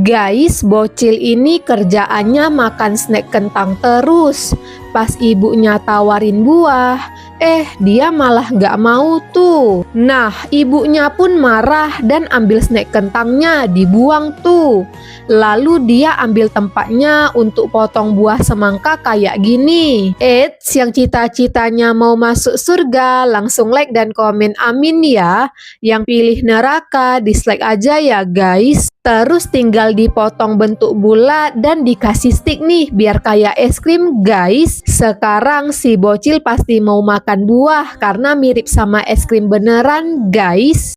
Guys, bocil ini kerjaannya makan snack kentang terus. Pas ibunya tawarin buah, dia malah nggak mau tuh. Nah, ibunya pun marah dan ambil snack kentangnya dibuang tuh. Lalu dia ambil tempatnya untuk potong buah semangka kayak gini. Eits, yang cita-citanya mau masuk surga, langsung like dan komen amin ya. Yang pilih neraka, dislike aja ya guys. Terus tinggal dipotong bentuk bulat dan dikasih stick nih biar kayak es krim guys. Sekarang si bocil pasti mau makan buah karena mirip sama es krim beneran guys.